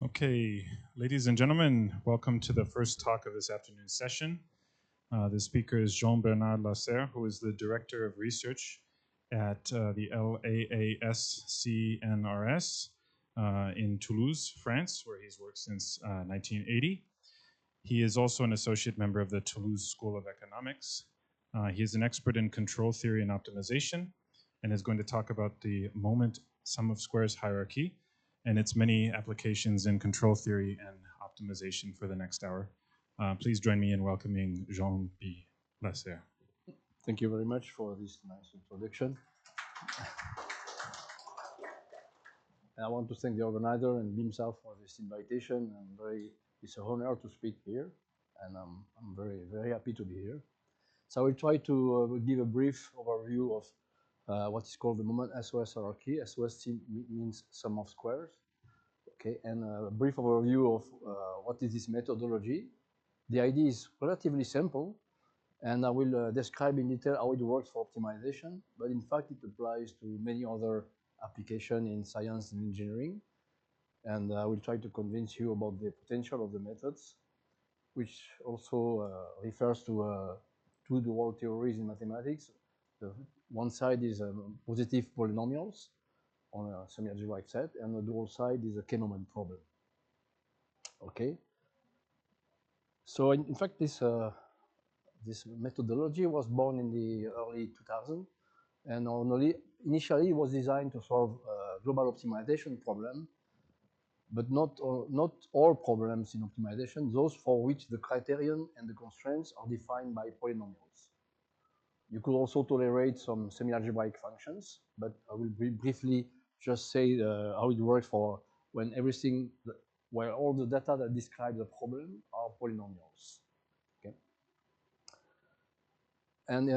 Okay, ladies and gentlemen, welcome to the first talk of this afternoon's session. The speaker is Jean-Bernard Lasserre, who is the Director of Research at the LAASCNRS in Toulouse, France, where he's worked since 1980. He is also an associate member of the Toulouse School of Economics. He is an expert in control theory and optimization, and is going to talk about the moment sum of squares hierarchy and its many applications in control theory and optimization for the next hour. Please join me in welcoming Jean-B. Lasserre. Thank you very much for this nice introduction. And I want to thank the organizer and BIMSA for this invitation. It's an honor to speak here, and I'm very, very happy to be here. So I will try to give a brief overview of what is called the Moment-SOS hierarchy. SOS means sum of squares. Okay, and a brief overview of what is this methodology. The idea is relatively simple, and I will describe in detail how it works for optimization, but in fact it applies to many other applications in science and engineering. And I will try to convince you about the potential of the methods, which also refers to two dual theories in mathematics. One side is positive polynomials on a semi-algebraic set, and the dual side is a K-moment problem. Okay. So in fact, this methodology was born in the early 2000s, and initially it was designed to solve a global optimization problem, but not all problems in optimization, those for which the criterion and the constraints are defined by polynomials. You could also tolerate some semi-algebraic functions, but I will briefly just say how it works for when where all the data that describe the problem are polynomials. Okay. And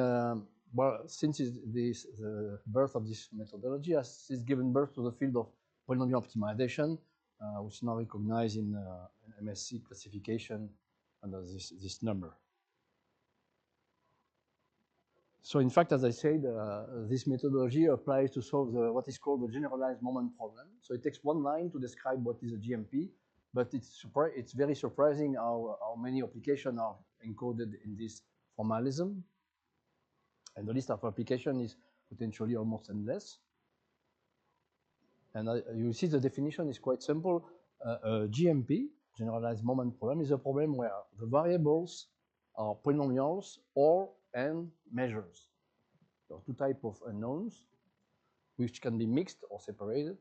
well, since the birth of this methodology has given birth to the field of polynomial optimization, which is now recognized in MSc classification under this number. So in fact, as I said, this methodology applies to solve what is called the generalized moment problem. So it takes one line to describe what is a GMP, but it's very surprising how many applications are encoded in this formalism. And the list of applications is potentially almost endless. And you see the definition is quite simple. GMP, generalized moment problem, is a problem where the variables are polynomials and measures. There are two types of unknowns, which can be mixed or separated.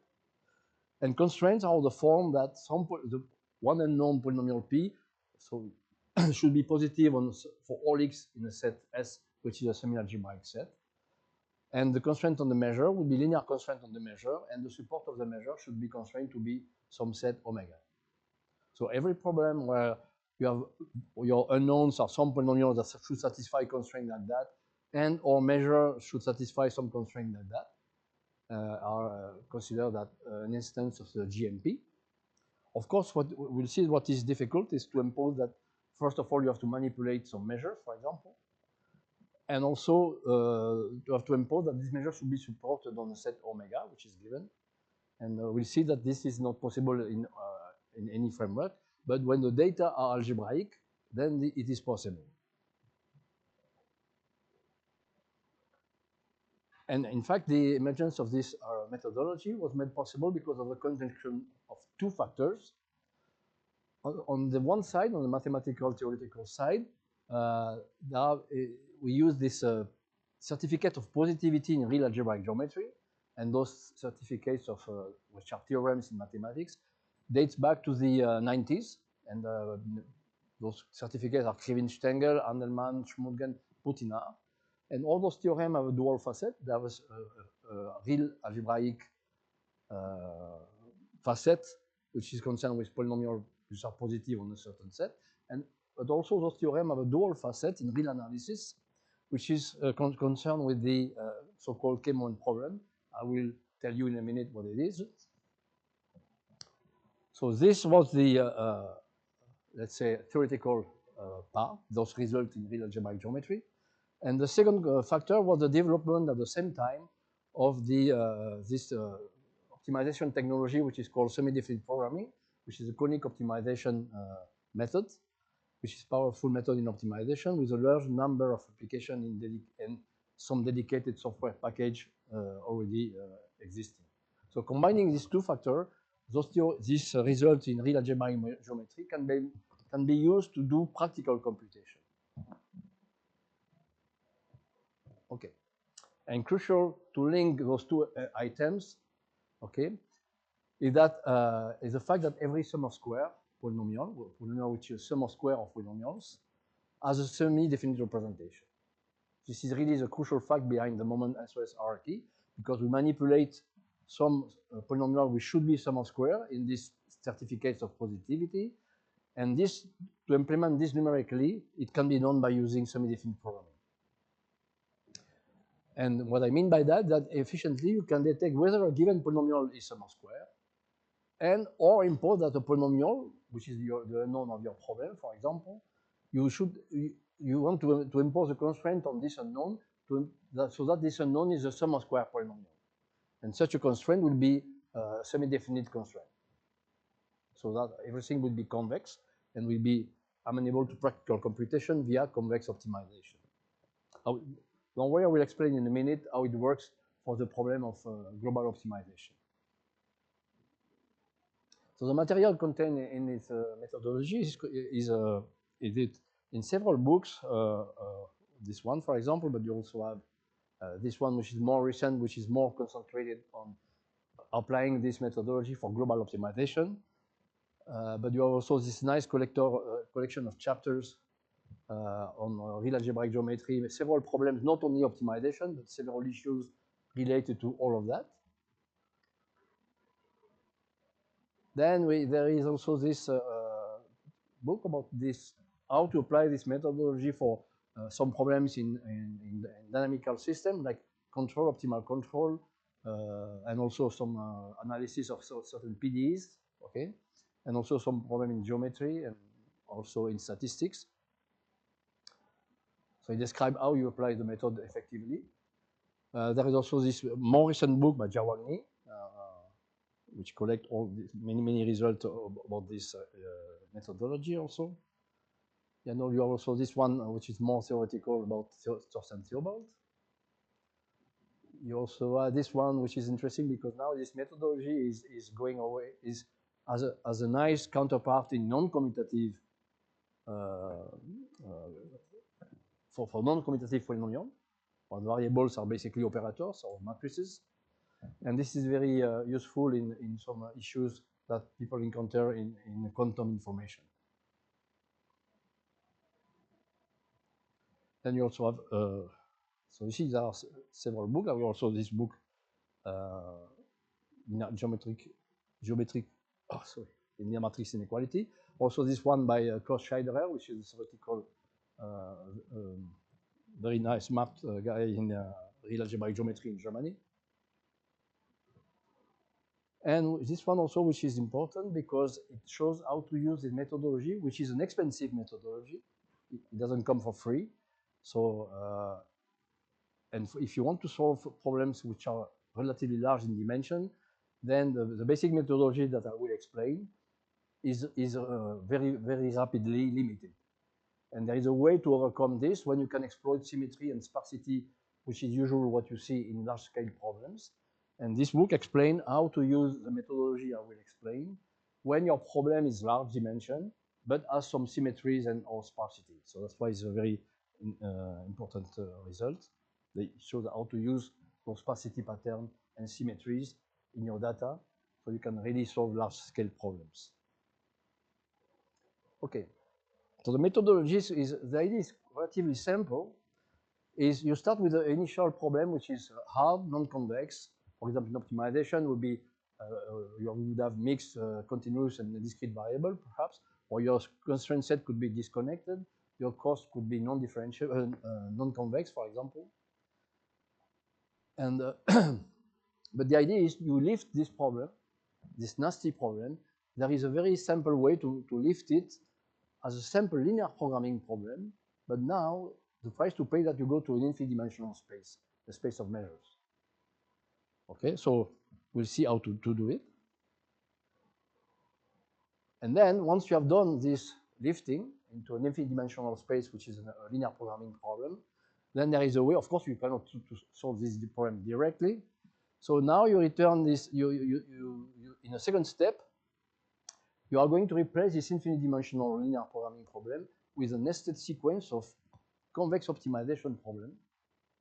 And constraints are the form that one unknown polynomial P so should be positive for all x in a set S, which is a semi-algebraic set. And the constraint on the measure would be linear constraint on the measure, and the support of the measure should be constrained to be some set omega. So every problem where you have your unknowns are some polynomials that should satisfy constraint like that, and or measure should satisfy some constraint like that, are considered that an instance of the GMP. Of course, what we'll see what is difficult is to impose that, first of all, you have to manipulate some measures, for example, and also you have to impose that this measure should be supported on the set omega, which is given. And we'll see that this is not possible in any framework, but when the data are algebraic, then it is possible. And in fact, the emergence of this methodology was made possible because of the conjunction of two factors. On the one side, on the mathematical theoretical side, we use this certificate of positivity in real algebraic geometry, and those certificates of which are theorems in mathematics dates back to the 90s, and those certificates are Krivine-Stengel, Andelman, Schmulgen, Putina, and all those theorems have a dual facet. There was a real algebraic facet, which is concerned with polynomials which are positive on a certain set, but also those theorems have a dual facet in real analysis, which is concerned with the so-called K-moment problem. I will tell you in a minute what it is. So this was the, let's say, theoretical part, those results in real algebraic geometry. And the second factor was the development at the same time of this optimization technology, which is called semi-definite programming, which is a conic optimization method, which is a powerful method in optimization with a large number of applications and some dedicated software package already existing. So combining these two factors, this result in real algebraic geometry can be used to do practical computation. Okay, and crucial to link those two items, okay, is the fact that every sum of square polynomial which is a sum of square of polynomials, has a semi-definite representation. This is really the crucial fact behind the Moment-SOS hierarchy, because we manipulate some polynomial which should be sum of square in these certificates of positivity, and this, to implement this numerically, it can be done by using semi-definite programming. And what I mean by that efficiently you can detect whether a given polynomial is sum of square, and or impose that a polynomial, which is the unknown of your problem, for example, you want to impose a constraint on this unknown so that this unknown is a sum of square polynomial. And such a constraint will be a semi-definite constraint, so that everything will be convex and will be amenable to practical computation via convex optimization. Don't worry, I will explain in a minute how it works for the problem of global optimization. So the material contained in this methodology is in several books. This one, for example, but you also have this one, which is more recent, which is more concentrated on applying this methodology for global optimization. But you have also this nice collection of chapters on real algebraic geometry, several problems, not only optimization, but several issues related to all of that. Then there is also this book about this, how to apply this methodology for some problems in dynamical systems, like optimal control, and also some analysis of certain PDEs, okay, and also some problem in geometry and also in statistics. So I describe how you apply the method effectively. There is also this more recent book by Jawani, which collect all these many results about this methodology also. You know, you have also this one, which is more theoretical about Thorsten Theobald. You also have this one, which is interesting because now this methodology is going away, is as a nice counterpart in non-commutative, for non-commutative polynomial. Variables are basically operators or matrices. And this is very useful in some issues that people encounter in quantum information. Then you also have, so you see there are several books. There are also this book, linear matrix inequality. Also this one by Klaus Scheiderer, which is a theoretical, very nice smart guy in real algebraic geometry in Germany. And this one also, which is important because it shows how to use this methodology, which is an expensive methodology. It doesn't come for free. So, and if you want to solve problems which are relatively large in dimension, then the basic methodology that I will explain is very, very rapidly limited. And there is a way to overcome this when you can exploit symmetry and sparsity, which is usually what you see in large-scale problems. And this book explains how to use the methodology I will explain when your problem is large dimension, but has some symmetries and or sparsity. So that's why it's a very important result. They show how to use those sparsity pattern and symmetries in your data, so you can really solve large-scale problems. Okay, so the methodology the idea is relatively simple. Is you start with the initial problem, which is hard, non-convex. For example, in optimization would be you would have mixed, continuous, and discrete variable, perhaps, or your constraint set could be disconnected. Your cost could be non-differential, non-convex, for example. And but the idea is you lift this problem, this nasty problem. There is a very simple way to lift it as a simple linear programming problem. But now the price to pay is that you go to an infinite dimensional space, the space of measures. Okay, so we'll see how to do it. And then once you have done this lifting into an infinite dimensional space, which is a linear programming problem, then there is a way, of course, you cannot to solve this problem directly. So now you return this, in a second step, you are going to replace this infinite dimensional linear programming problem with a nested sequence of convex optimization problem,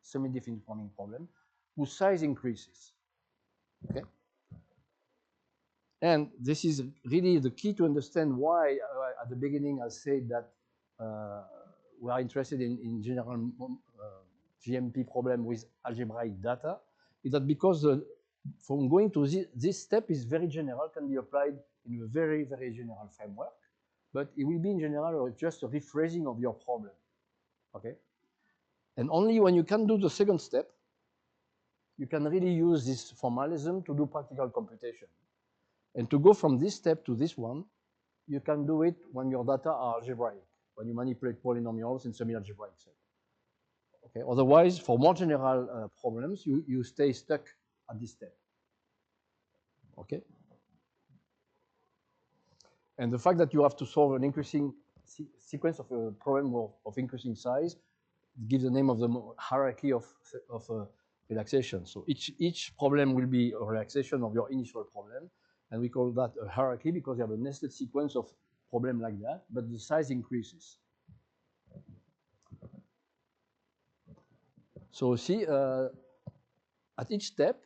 semi-definite programming problem, whose size increases. Okay? And this is really the key to understand why, at the beginning, I said that we are interested in general GMP problem with algebraic data, is that because from going to this step is very general, can be applied in a very, very general framework, but it will be in general just a rephrasing of your problem, okay? And only when you can do the second step, you can really use this formalism to do practical computation. And to go from this step to this one, you can do it when your data are algebraic, when you manipulate polynomials in semi-algebraic set. Okay. Otherwise, for more general problems, you stay stuck at this step. Okay. And the fact that you have to solve an increasing sequence of a problem of increasing size gives the name of the hierarchy of relaxation. So each problem will be a relaxation of your initial problem, and we call that a hierarchy because you have a nested sequence of problems like that, but the size increases. So see, at each step,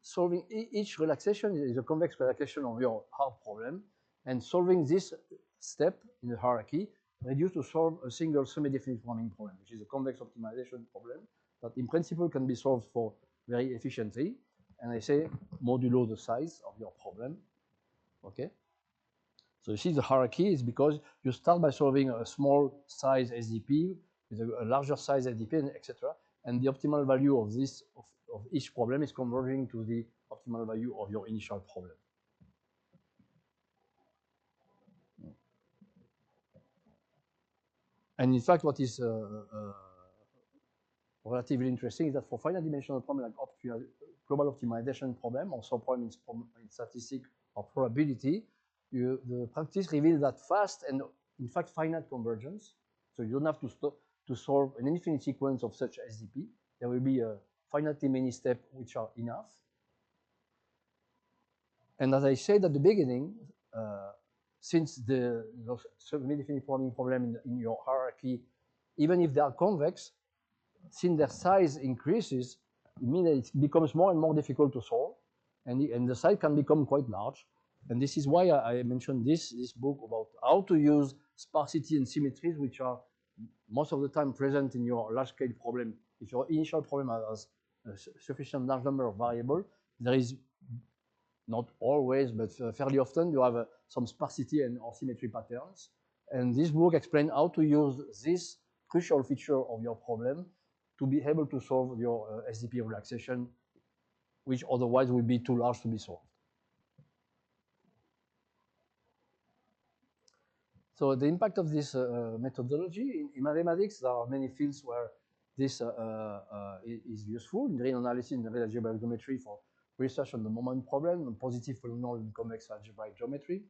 solving each relaxation is a convex relaxation of your hard problem, and solving this step in the hierarchy reduces to solve a single semi-definite programming problem, which is a convex optimization problem that in principle can be solved for very efficiently. And I say modulo the size of your problem. Okay. So you see the hierarchy is because you start by solving a small size SDP with a larger size SDP, etc. And the optimal value of this of each problem is converging to the optimal value of your initial problem. And in fact, what is relatively interesting is that for finite dimensional problem like global optimization problem or subproblem in statistics or probability, the practice reveals that fast and in fact finite convergence. So you don't have to solve an infinite sequence of such SDP. There will be a finitely many steps which are enough. And as I said at the beginning, since the semi-definite programming problem in your hierarchy, even if they are convex, since their size increases, it means that it becomes more and more difficult to solve, and the size can become quite large. And this is why I mentioned this book about how to use sparsity and symmetries, which are most of the time present in your large-scale problem. If your initial problem has a sufficient large number of variables, there is not always, but fairly often, you have some sparsity and or symmetry patterns. And this book explains how to use this crucial feature of your problem to be able to solve your SDP relaxation, which otherwise would be too large to be solved. So the impact of this methodology in mathematics, there are many fields where this is useful. In real analysis, in real algebraic geometry for research on the moment problem, and positive polynomial and convex algebraic geometry.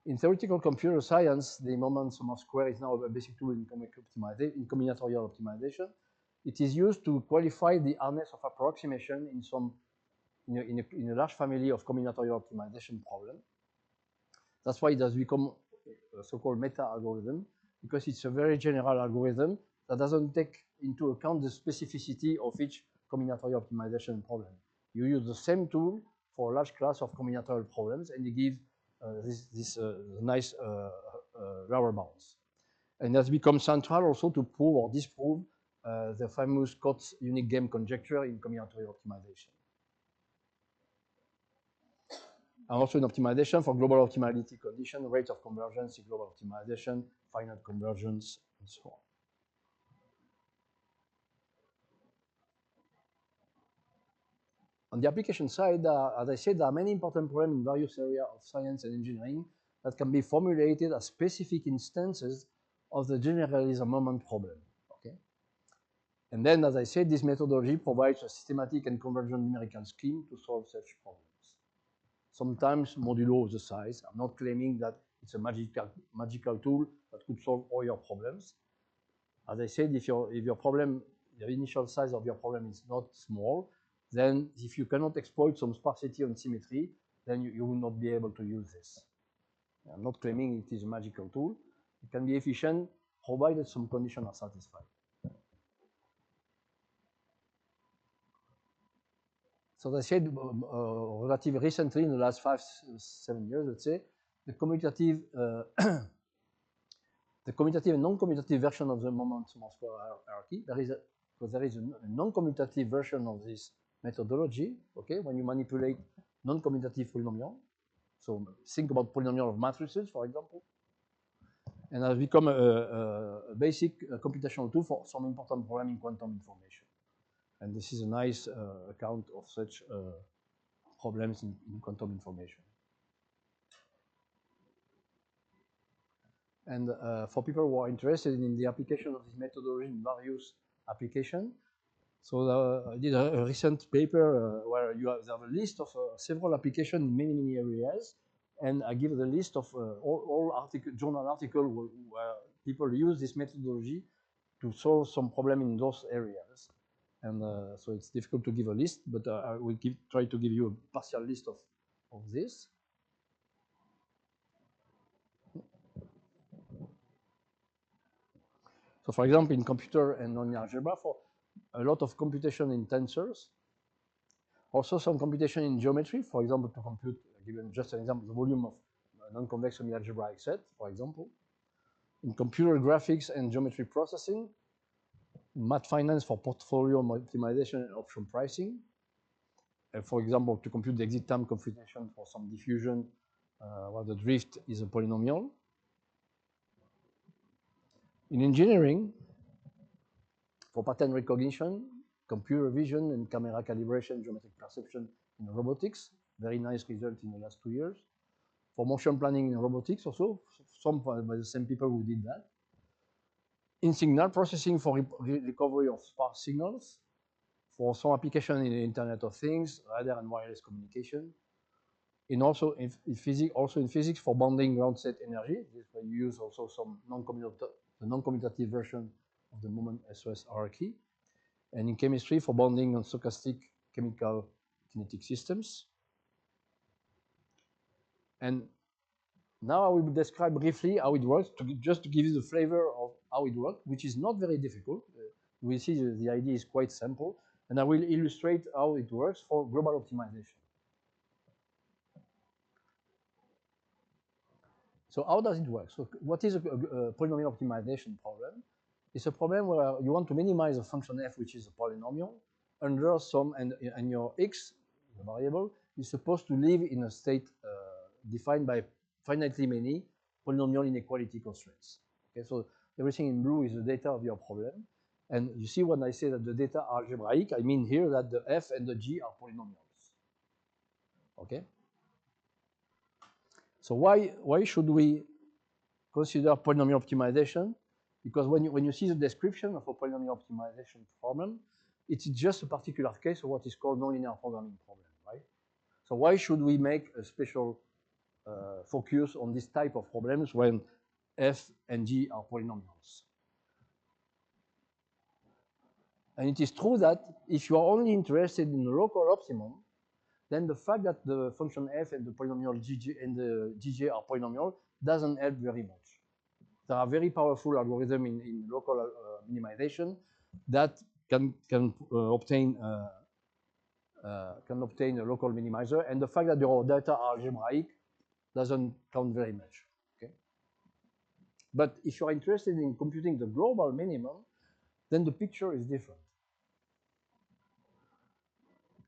In theoretical computer science, the moment sum of square is now a basic tool in combinatorial optimization. It is used to qualify the hardness of approximation in a large family of combinatorial optimization problems. That's why it has become a so-called meta-algorithm, because it's a very general algorithm that doesn't take into account the specificity of each combinatorial optimization problem. You use the same tool for a large class of combinatorial problems, and you give this nice lower bounds. And it has become central also to prove or disprove the famous Cotes unique game conjecture in combinatorial optimization. And also in optimization for global optimality condition, rate of convergence in global optimization, finite convergence, and so on. On the application side, as I said, there are many important problems in various areas of science and engineering that can be formulated as specific instances of the generalism moment problem. Okay? And then, as I said, this methodology provides a systematic and convergent numerical scheme to solve such problems. sometimes modulo the size. I'm not claiming that it's a magical tool that could solve all your problems. As I said, if your problem, the initial size of your problem is not small, then if you cannot exploit some sparsity and symmetry, then you will not be able to use this. I'm not claiming it is a magical tool. It can be efficient provided some conditions are satisfied. So as I said, relatively recently, in the last 5-7 years, let's say, the commutative and non-commutative version of the Moment-SOS hierarchy. There is a non-commutative version of this methodology. Okay, when you manipulate non-commutative polynomial. So think about polynomial of matrices, for example, and has become a basic computational tool for some important problem in quantum information. And this is a nice account of such problems in quantum information. And for people who are interested in the application of this methodology in various applications, so I did a recent paper where you have a list of several applications in many areas, and I give the list of all journal articles where people use this methodology to solve some problem in those areas. And so it's difficult to give a list, but I will try to give you a partial list of this. So for example, in computer and nonlinear algebra, for a lot of computation in tensors, also some computation in geometry, for example, to compute, given just an example, the volume of a non-convex semi-algebraic set, for example. In computer graphics and geometry processing, math finance for portfolio optimization and option pricing. For example, to compute the exit time computation for some diffusion where the drift is a polynomial. In engineering, for pattern recognition, computer vision and camera calibration, geometric perception in robotics, very nice result in the last 2 years. For motion planning in robotics also, some by the same people who did that. In signal processing for recovery of sparse signals, for some application in the Internet of Things, radar and wireless communication. Also in physics for bounding ground state energy, this where you use also some non-commutative version of the Moment-SOS hierarchy. And in chemistry for bounding on stochastic chemical kinetic systems. And now I will describe briefly how it works, just to give you the flavor of how it works, which is not very difficult. We see the idea is quite simple, and I will illustrate how it works for global optimization. So how does it work? So what is a polynomial optimization problem? It's a problem where you want to minimize a function f, which is a polynomial, under some, and your x, the variable, is supposed to live in a state defined by finitely many polynomial inequality constraints. Okay, so everything in blue is the data of your problem. And you see when I say that the data are algebraic, I mean here that the f and the g are polynomials. Okay? So why should we consider polynomial optimization? Because when you see the description of a polynomial optimization problem, it's just a particular case of what is called nonlinear programming problem, right? So why should we make a special focus on this type of problems when f and g are polynomials? And it is true that if you are only interested in the local optimum, then the fact that the function f and the polynomial gj and the gj are polynomial doesn't help very much. There are very powerful algorithms in local minimization that can obtain a local minimizer, and the fact that your data are algebraic doesn't count very much. Okay? But if you're interested in computing the global minimum, then the picture is different.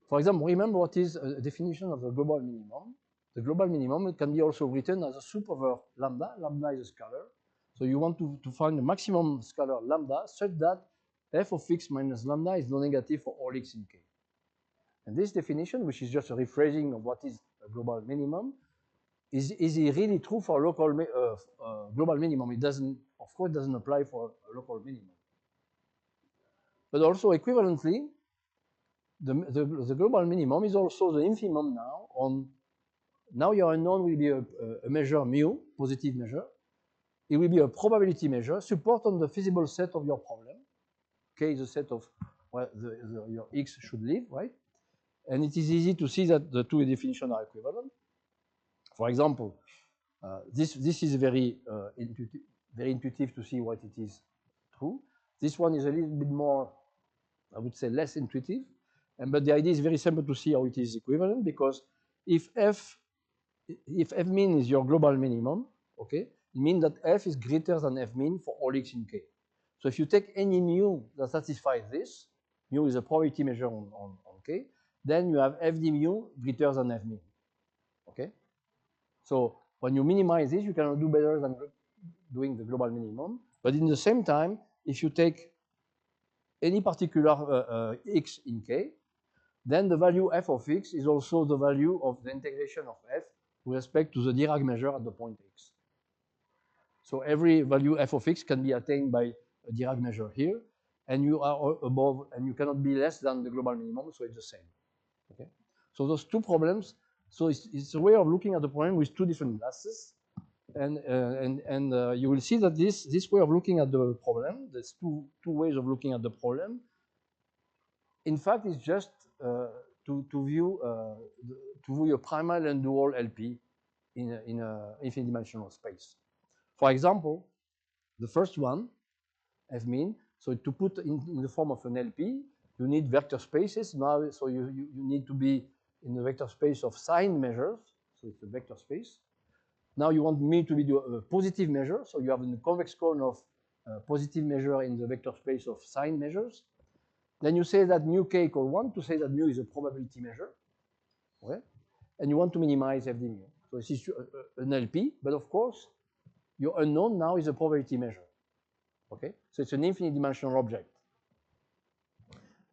For example, remember what is a definition of the global minimum. The global minimum can be also written as a soup over lambda. Lambda is a scalar. So you want to find the maximum scalar lambda such that f of x minus lambda is non-negative for all x in k. And this definition, which is just a rephrasing of what is a global minimum, is really true for a local global minimum. It doesn't, of course, doesn't apply for a local minimum. But also equivalently, the global minimum is also the infimum now on Now your unknown will be a measure mu, positive measure. It will be a probability measure, support on the feasible set of your problem. K is the set of where your x should live, right? And it is easy to see that the two definitions are equivalent. For example, this is very intuitive to see what it is true. This one is a little bit more, I would say, less intuitive. But the idea is very simple to see how it is equivalent, because if f min is your global minimum, okay, it means that f is greater than f min for all x in k. So if you take any mu that satisfies this, mu is a probability measure on k, then you have fd mu greater than f min. Okay? So when you minimize this, you cannot do better than doing the global minimum. But in the same time, if you take any particular x in k, then the value f of x is also the value of the integration of f with respect to the Dirac measure at the point x. So every value f of x can be attained by a Dirac measure here, and you are above, and you cannot be less than the global minimum, so it's the same. Okay. So those two problems. So it's a way of looking at the problem with two different glasses, and you will see that this way of looking at the problem, there's two ways of looking at the problem. In fact, it's just to view a primal and dual LP in a infinite dimensional space. For example, the first one, F min. So to put in the form of an LP, you need vector spaces. Now, so you need to be in the vector space of signed measures. So it's a vector space. Now you want me to be a positive measure. So you have a convex cone of positive measure in the vector space of signed measures. Then you say that mu k equal 1 to say that mu is a probability measure. Okay? And you want to minimize fd mu. So this is an LP, but of course, your unknown now is a probability measure. Okay? So it's an infinite dimensional object.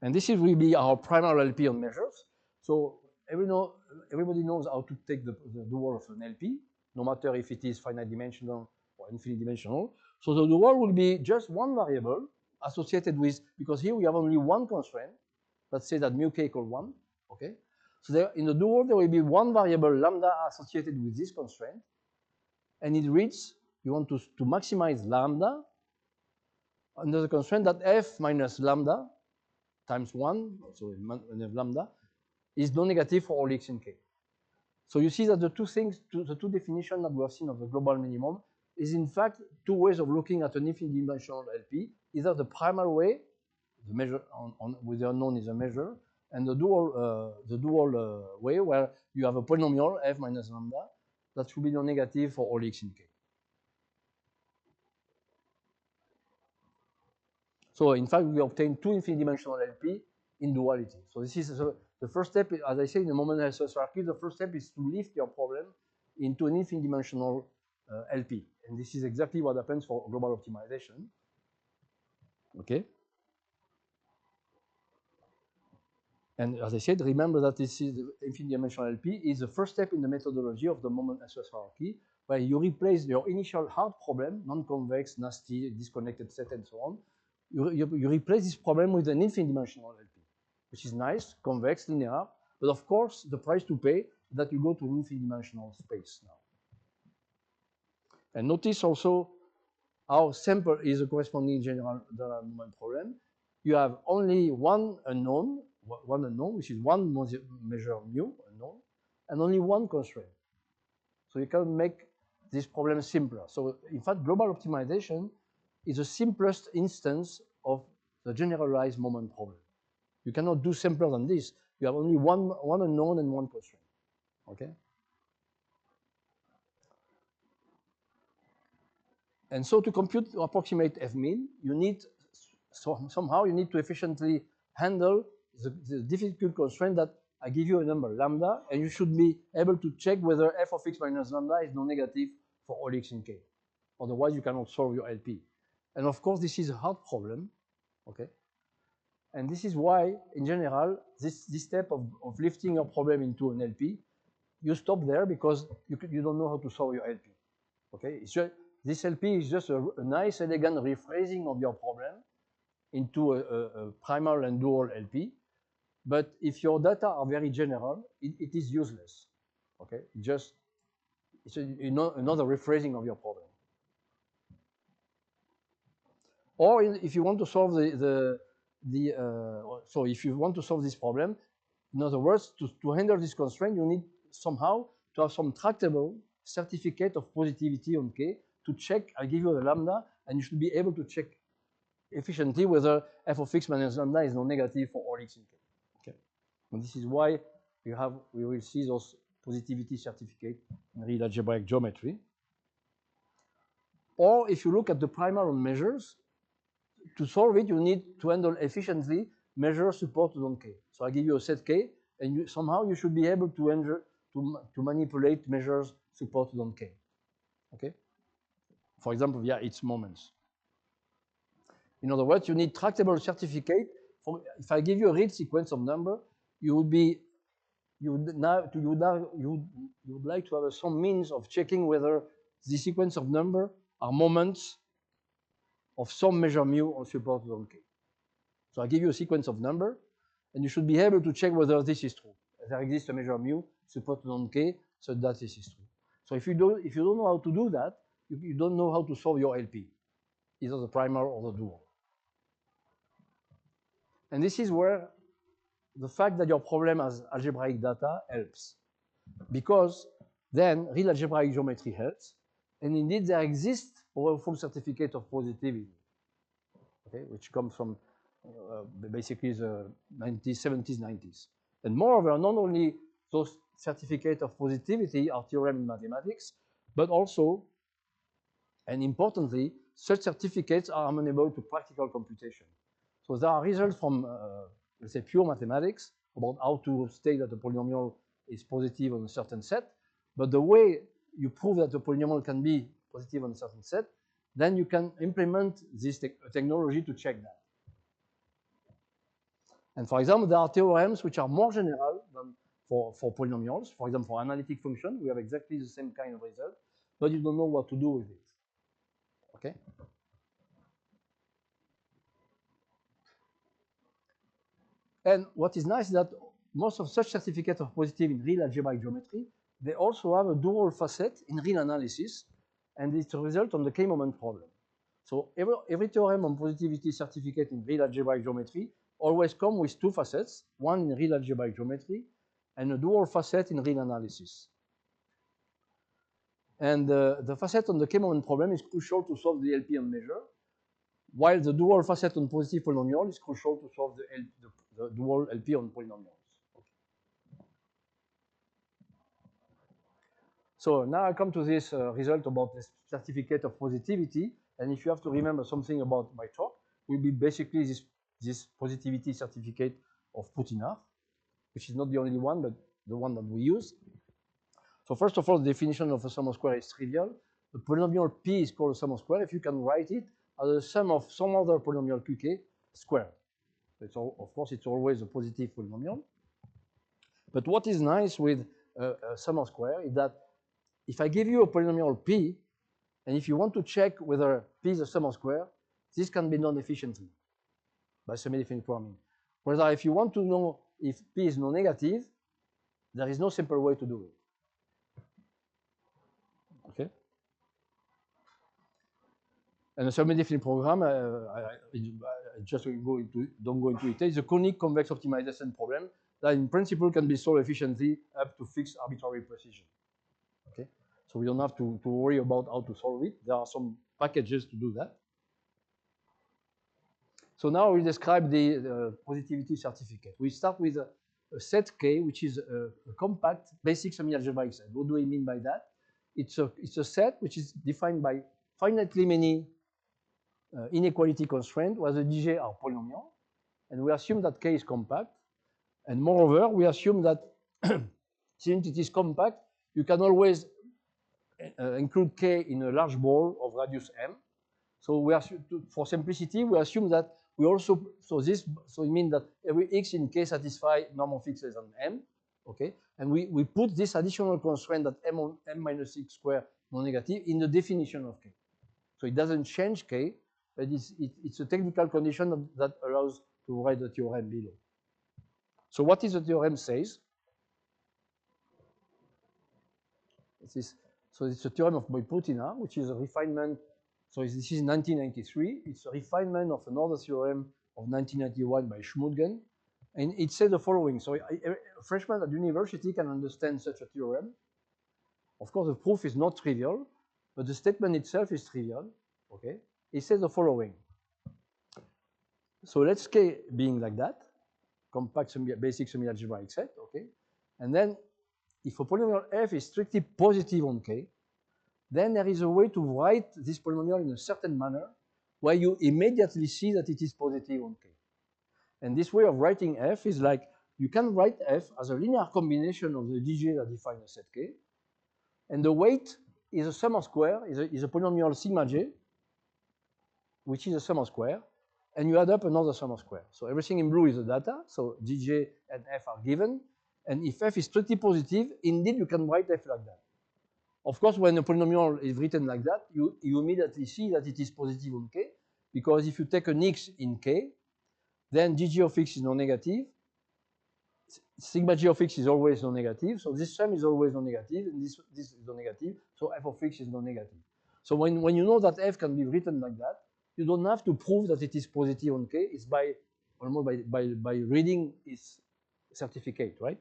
And this will be our primal LP on measures. So everybody knows how to take the dual of an LP, no matter if it is finite dimensional or infinite dimensional. So the dual will be just one variable associated with, because here we have only one constraint. Let's say that mu k equal 1. Okay? So there, in the dual, there will be one variable lambda associated with this constraint. And it reads, you want to maximize lambda under the constraint that f minus lambda times 1, so lambda, is non-negative for all x in k. So you see that the two things, the two definitions that we have seen of the global minimum is in fact two ways of looking at an infinite dimensional LP. Either the primal way, the measure with the unknown is a measure, and the dual way where you have a polynomial f minus lambda that should be non-negative for all x in k. So in fact, we obtain two infinite dimensional LP in duality. So this is the first step, as I say in the Moment-SOS hierarchy, the first step is to lift your problem into an infinite dimensional LP. And this is exactly what happens for global optimization. Okay. And as I said, remember that this is the infinite dimensional LP is the first step in the methodology of the Moment-SOS hierarchy, where you replace your initial hard problem, non-convex, nasty, disconnected set, and so on. You replace this problem with an infinite dimensional LP, which is nice, convex, linear, but of course, the price to pay is that you go to an infinite dimensional space now. And notice also how simple is the corresponding general moment problem. You have only one unknown, which is one measure mu, unknown, and only one constraint. So you can make this problem simpler. So in fact, global optimization is the simplest instance of the generalized moment problem. You cannot do simpler than this. You have only one unknown and one constraint. Okay? And so to compute or approximate f min, you need somehow you need to efficiently handle the difficult constraint that I give you a number lambda, and you should be able to check whether f of x minus lambda is non-negative for all x in k. Otherwise, you cannot solve your LP. And of course, this is a hard problem. Okay? And this is why, in general, this step of lifting your problem into an LP, you stop there because you don't know how to solve your LP. Okay? It's just, this LP is just a nice, elegant rephrasing of your problem into a primal and dual LP. But if your data are very general, it is useless. Okay, just it's another rephrasing of your problem. Or if you want to solve so if you want to solve this problem, in other words, to handle this constraint, you need somehow to have some tractable certificate of positivity on K to check. I give you the lambda, and you should be able to check efficiently whether f of x minus lambda is non-negative for all x in K. Okay, and this is why we will see those positivity certificate in real algebraic geometry. Or if you look at the primal on measures, to solve it, you need to handle efficiently measures supported on K. So I give you a set K, and somehow you should be able to manipulate measures supported on K. Okay? For example, via its moments. In other words, you need tractable certificate. If I give you a real sequence of number, you would like to have some means of checking whether the sequence of number are moments of some measure mu on supported on K. So I give you a sequence of number, and you should be able to check whether this is true. There exists a measure mu supported on K, so that this is true. So if you don't know how to do that, you don't know how to solve your LP, either the primal or the dual. And this is where the fact that your problem has algebraic data helps, because then real algebraic geometry helps, and indeed there exists a powerful certificate of positivity, okay, which comes from basically the 70s, 90s. And moreover, not only those certificates of positivity are theorem in mathematics, but also, and importantly, such certificates are amenable to practical computation. So there are results from, let's say, pure mathematics about how to state that a polynomial is positive on a certain set, but the way you prove that a polynomial can be positive on a certain set, then you can implement this technology to check that. And for example, there are theorems which are more general than for polynomials. For example, for analytic function, we have exactly the same kind of result, but you don't know what to do with it. Okay? And what is nice is that most of such certificates of positive in real algebraic geometry, they also have a dual facet in real analysis, and it's a result on the K-moment problem. So every theorem on positivity certificate in real algebraic geometry always come with two facets, one in real algebraic geometry and a dual facet in real analysis. And the facet on the K-moment problem is crucial to solve the LP on measure, while the dual facet on positive polynomial is crucial to solve the dual LP on polynomials. Okay. So now I come to this result about this certificate of positivity, and if you have to remember something about my talk, will be basically this positivity certificate of Putinar, which is not the only one, but the one that we use. So first of all, the definition of a sum of square is trivial. The polynomial P is called a sum of square if you can write it as a sum of some other polynomial Qk squared. Of course, it's always a positive polynomial. But what is nice with a sum of square is that if I give you a polynomial P, and if you want to check whether P is a sum of square, this can be done efficiently by semi-definite programming. Whereas if you want to know if P is non-negative, there is no simple way to do it. Okay? And a semi-definite program, I just don't go into it. It's a conic convex optimization problem that in principle can be solved efficiently up to fixed arbitrary precision. Okay? So we don't have to worry about how to solve it. There are some packages to do that. So now we describe the positivity certificate. We start with a set K, which is a compact basic semi-algebraic set. What do we mean by that? It's a set which is defined by finitely many inequality constraints where the DJ are polynomial, and we assume that K is compact. And moreover, we assume that since it is compact, you can always include K in a large ball of radius M. So we are, for simplicity, we assume that we also, so it means that every X in K satisfy normal fixes on M, okay? And we put this additional constraint that M minus X squared non-negative in the definition of K. So it doesn't change K, but it's a technical condition that allows to write the theorem below. So what is the theorem says? So it's a theorem of Boy-Putina, which is a refinement. So this is 1993. It's a refinement of another theorem of 1991 by Schmudgen. And it says the following. So a freshman at university can understand such a theorem. Of course, the proof is not trivial, but the statement itself is trivial. Okay? It says the following. So let's K being like that, compact basic semi-algebraic set, okay? And then if a polynomial f is strictly positive on K, then there is a way to write this polynomial in a certain manner where you immediately see that it is positive on K. And this way of writing f is like, you can write f as a linear combination of the dj that define a set K, and the weight is a sum of square, is a polynomial sigma j, which is a sum of square, and you add up another sum of square. So everything in blue is the data, so dj and f are given, and if f is strictly positive, indeed you can write f like that. Of course, when a polynomial is written like that, you immediately see that it is positive on K, because if you take an x in K, then dg of x is non-negative, sigma g of x is always non-negative, so this sum is always non-negative, and this is non-negative, so f of x is non-negative. So when you know that f can be written like that, you don't have to prove that it is positive on K. It's almost by reading its certificate, right?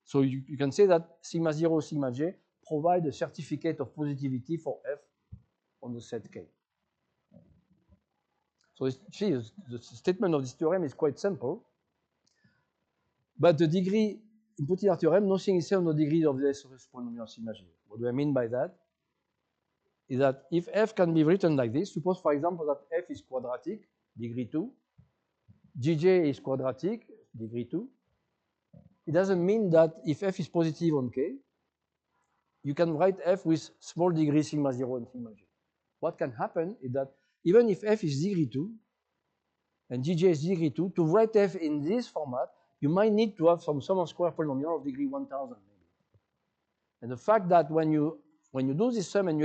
So you can say that sigma 0, sigma j provide a certificate of positivity for f on the set K. So see, the statement of this theorem is quite simple. But the degree, in Putina theorem, nothing is said on the degree of the SOS polynomial sigma j. What do I mean by that? Is that if f can be written like this, suppose, for example, that f is quadratic, degree 2, gj is quadratic, degree 2, it doesn't mean that if f is positive on K, you can write f with small degree sigma 0 and sigma j. What can happen is that even if f is degree 2 and gj is degree 2, to write f in this format, you might need to have some sum of square polynomial of degree 1000 maybe. And the fact that when you do this sum and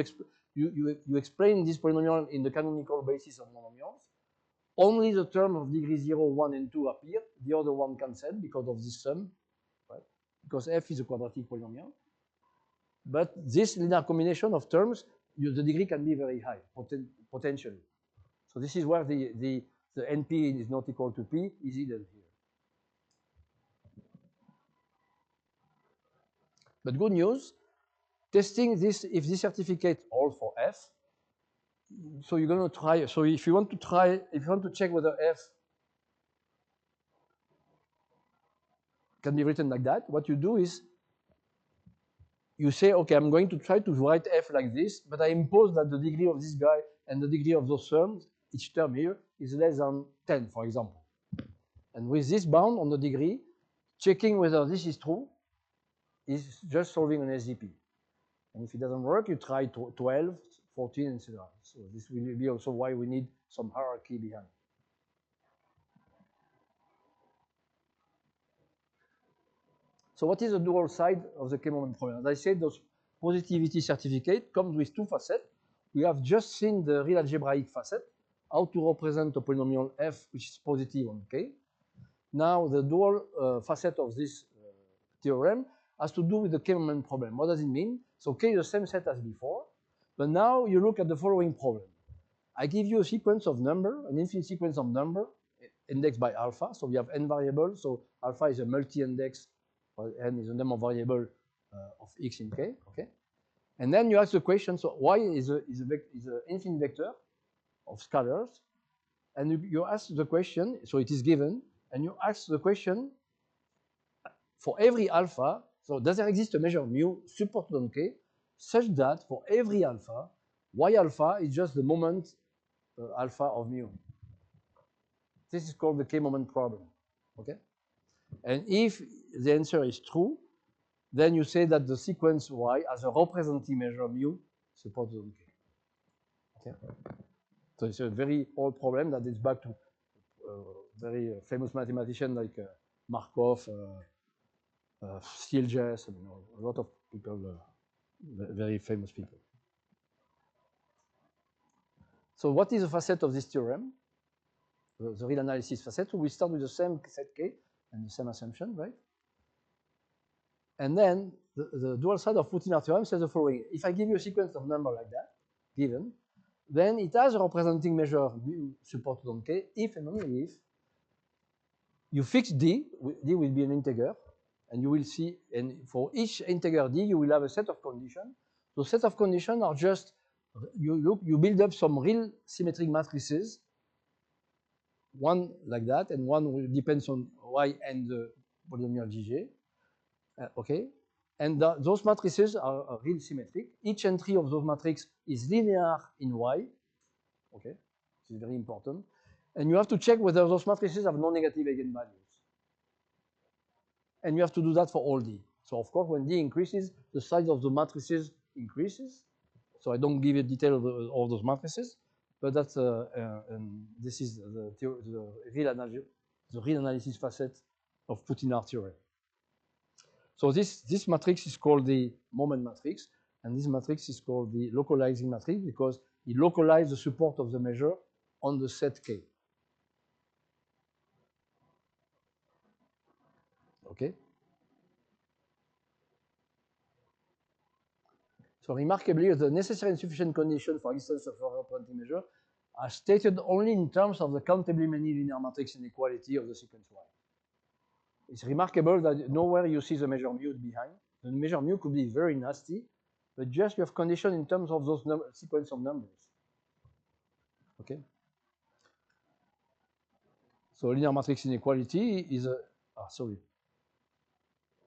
you explain this polynomial in the canonical basis of monomials, only the term of degree 0, 1, and 2 appear. The other one cancelled because of this sum, right? Because f is a quadratic polynomial. But this linear combination of terms, the degree can be very high, potentially. So this is where the NP is not equal to P is hidden here. But good news, testing this, if this certificate holds for f, so you're going to try, so if you want to check whether f can be written like that, what you do is you say, okay, I'm going to try to write f like this, but I impose that the degree of this guy and the degree of those terms, each term here, is less than 10, for example. And with this bound on the degree, checking whether this is true is just solving an SDP. And if it doesn't work, you try 12, 14, etc. So this will be also why we need some hierarchy behind. So what is the dual side of the K-moment problem? As I said, those positivity certificate comes with two facets. We have just seen the real algebraic facet, how to represent a polynomial f which is positive on K. Now the dual facet of this theorem has to do with the K-moment problem. What does it mean? So K is the same set as before, but now you look at the following problem. I give you a sequence of number, an infinite sequence of number, indexed by alpha. So we have n variables. So alpha is a multi-index, or n is a number variable of x in K. Okay, and then you ask the question. So y is an infinite vector of scalars, and you ask the question. So it is given, and you ask the question for every alpha. So does there exist a measure mu supported on K such that for every alpha, y alpha is just the moment alpha of mu? This is called the K-moment problem. Okay, and if the answer is true, then you say that the sequence y has a representative measure mu supported on K. Okay, so it's a very old problem that is back to very famous mathematician like Markov. Stieltjes, I mean, a lot of people, very famous people. So what is the facet of this theorem? The real analysis facet. So we start with the same set K and the same assumption, right? And then the dual side of Putina's theorem says the following. If I give you a sequence of numbers like that, given, then it has a representing measure mu supported on K if and only if you fix D will be an integer, and you will see, and for each integer D, you will have a set of conditions. Those set of conditions are just, you build up some real symmetric matrices, one like that, and one depends on Y and the polynomial Gj, okay? And those matrices are real symmetric. Each entry of those matrices is linear in Y, okay? This is very important. And you have to check whether those matrices have non-negative eigenvalues. And you have to do that for all D. So of course, when D increases, the size of the matrices increases. So I don't give you detail of all those matrices, but that's this is the real analysis facet of Putina's theorem. So this matrix is called the moment matrix, and this matrix is called the localizing matrix because it localizes the support of the measure on the set K. Okay. So remarkably, the necessary and sufficient condition for existence of a representing measure are stated only in terms of the countably many linear matrix inequality of the sequence Y. It's remarkable that nowhere you see the measure mu behind. The measure mu could be very nasty, but just you have condition in terms of those sequence of numbers. Okay. So linear matrix inequality is a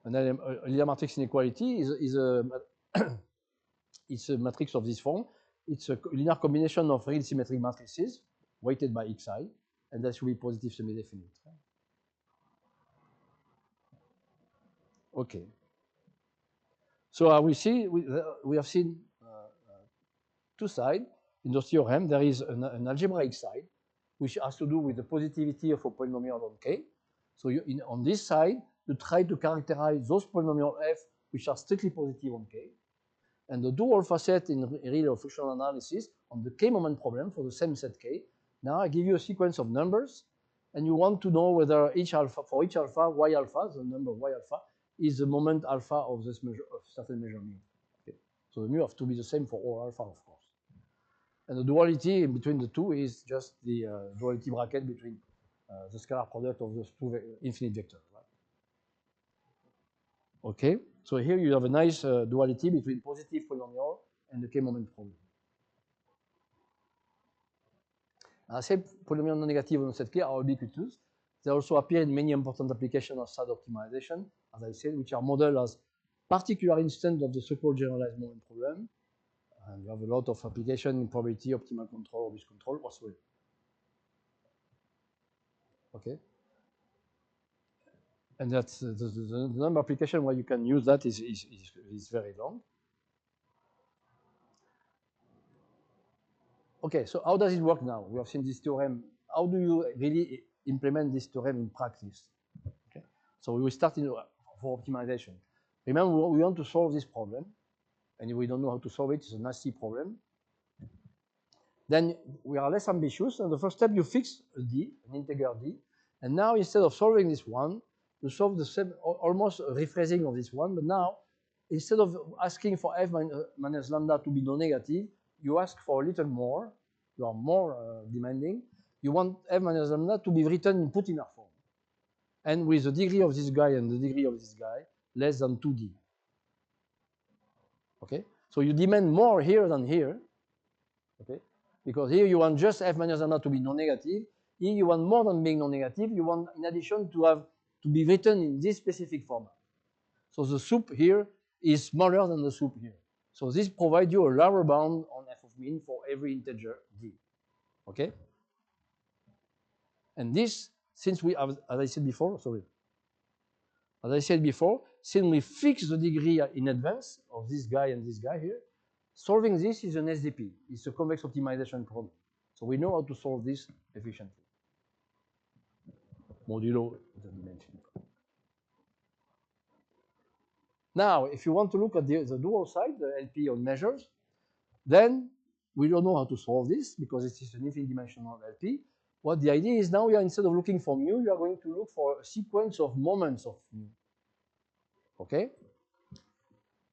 linear matrix inequality is it's a matrix of this form. It's a linear combination of real symmetric matrices weighted by xi, and that should be positive semi-definite. Okay. So we have seen two sides in the theorem. There is an algebraic side, which has to do with the positivity of a polynomial on K. So on this side, you try to characterize those polynomial f which are strictly positive on K. And the dual facet in real functional analysis on the K moment problem for the same set K. Now I give you a sequence of numbers, and you want to know whether for each alpha, Y alpha, the number Y alpha, is the moment alpha of this measure of certain measure mu. Okay. So the mu have to be the same for all alpha, of course. And the duality between the two is just the duality bracket between the scalar product of those two infinite vectors. Right? Okay, so here you have a nice duality between positive polynomial and the K moment problem. I say polynomial non-negative on set K are ubiquitous. They also appear in many important applications of SAD optimization, as I said, which are modeled as particular instance of the so-called generalized moment problem. And you have a lot of application in probability, optimal control, obvious control, also. Okay. And that's the number of applications where you can use that is very long. Okay, so how does it work now? We have seen this theorem. How do you really implement this theorem in practice? Okay. So we will start for optimization. Remember, we want to solve this problem, and if we don't know how to solve it, it's a nasty problem. Then we are less ambitious, and the first step, you fix a D, an integer D, and now instead of solving this one, you solve the same, almost a rephrasing of this one, but now, instead of asking for f minus lambda to be non-negative, you ask for a little more, you are more demanding, you want f minus lambda to be written in Putina's form, and with the degree of this guy and the degree of this guy, less than 2D. Okay, so you demand more here than here, okay, because here you want just f minus lambda to be non-negative, here you want more than being non-negative, you want in addition to be written in this specific format. So the soup here is smaller than the soup here. So this provides you a lower bound on f of min for every integer d. Okay? And this, since we have, as I said before, since we fix the degree in advance of this guy and this guy here, solving this is an SDP. It's a convex optimization problem. So we know how to solve this efficiently. Modulo the dimension. Now, if you want to look at the dual side, the LP on measures, then we don't know how to solve this because it is an infinite dimensional LP. What the idea is now, instead of looking for mu, you are going to look for a sequence of moments of mu. Okay?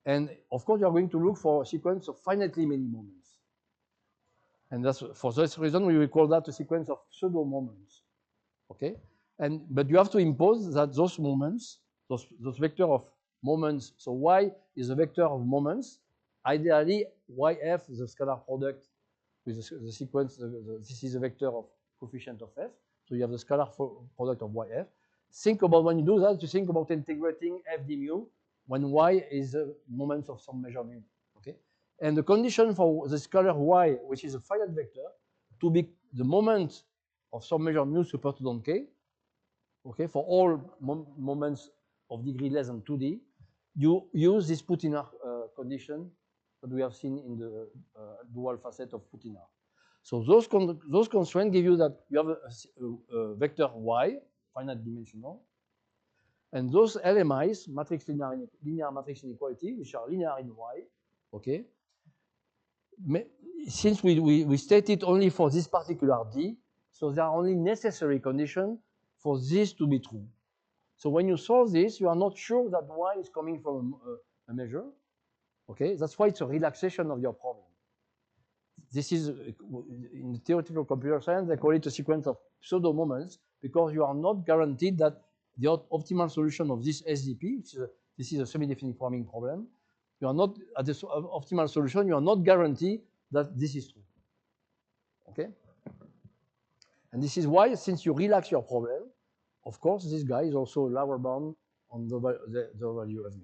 And of course, you are going to look for a sequence of finitely many moments. And that's for this reason we will call that a sequence of pseudo moments. Okay? But you have to impose that those moments, those vector of moments, so y is a vector of moments. Ideally, yf is a scalar product with the sequence, this is a vector of coefficient of f. So you have the scalar product of yf. Think about when you do that, you think about integrating f d mu when y is a moment of some measure mu. Okay? And the condition for the scalar y, which is a finite vector, to be the moment of some measure mu supported on k, okay, for all moments of degree less than 2D, you use this Putinar condition that we have seen in the dual facet of Putinar. So those constraints give you that you have a vector y, finite dimensional, and those LMIs, linear matrix inequality, which are linear in y, okay. Since we state it only for this particular D, so there are only necessary conditions for this to be true. So when you solve this, you are not sure that y is coming from a measure. Okay, that's why it's a relaxation of your problem. This is, in theoretical computer science, they call it a sequence of pseudo moments because you are not guaranteed that the optimal solution of this SDP, which is this is a semi-definite programming problem, you are not at the optimal solution, you are not guaranteed that this is true. Okay? And this is why, since you relax your problem, of course, this guy is also a lower bound on the value of mu.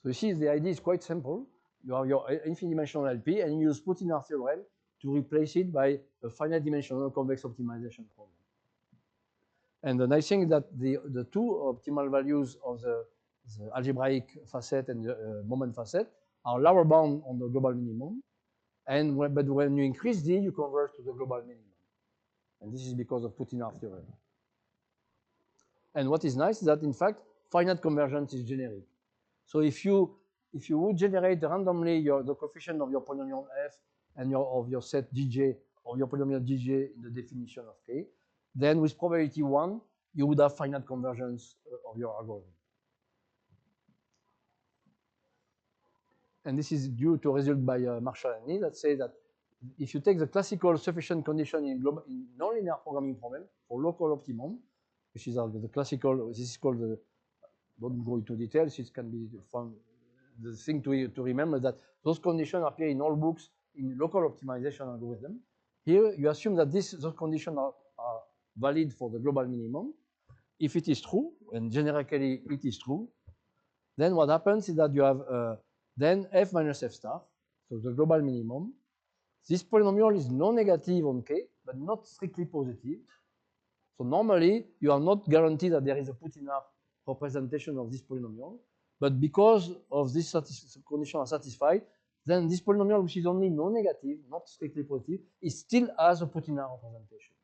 So you see, the idea is quite simple. You have your infinite dimensional LP, and you use Putinar theorem to replace it by a finite dimensional convex optimization problem. And the nice thing is that the two optimal values of the algebraic facet and the moment facet are lower bound on the global minimum. But when you increase D, you converge to the global minimum. And this is because of Putinar theorem. And what is nice is that, in fact, finite convergence is generic. So if you would generate randomly the coefficient of your polynomial f and of your set dj, or your polynomial dj in the definition of k, then with probability 1, you would have finite convergence of your algorithm. And this is due to a result by Marshall and Lee that say that if you take the classical sufficient condition in nonlinear programming problem for local optimum, which is the classical, this is called the, don't go into details, it can be found, the thing to remember that those conditions appear in all books in local optimization algorithm. Here, you assume that those conditions are valid for the global minimum. If it is true, and generically it is true, then what happens is that you have then f minus f star, so the global minimum. This polynomial is non-negative on k, but not strictly positive. So normally, you are not guaranteed that there is a Putinar representation of this polynomial. But because of this condition are satisfied, then this polynomial, which is only non-negative, not strictly positive, it still has a Putinar representation.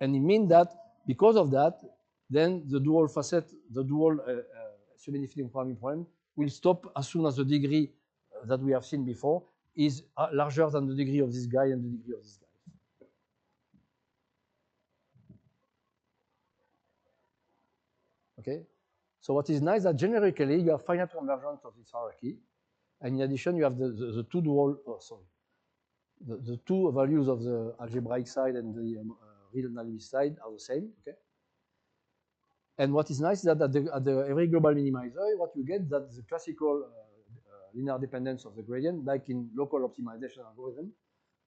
And it means that because of that, then the dual facet, the dual semi-definite programming problem will stop as soon as the degree that we have seen before is larger than the degree of this guy and the degree of this guy. Okay? So what is nice is that generically you have finite convergence of this hierarchy. And in addition, you have the two dual, the two values of the algebraic side and the real analysis side are the same. Okay. And what is nice is that at the every global minimizer, what you get that the classical linear dependence of the gradient, like in local optimization algorithm.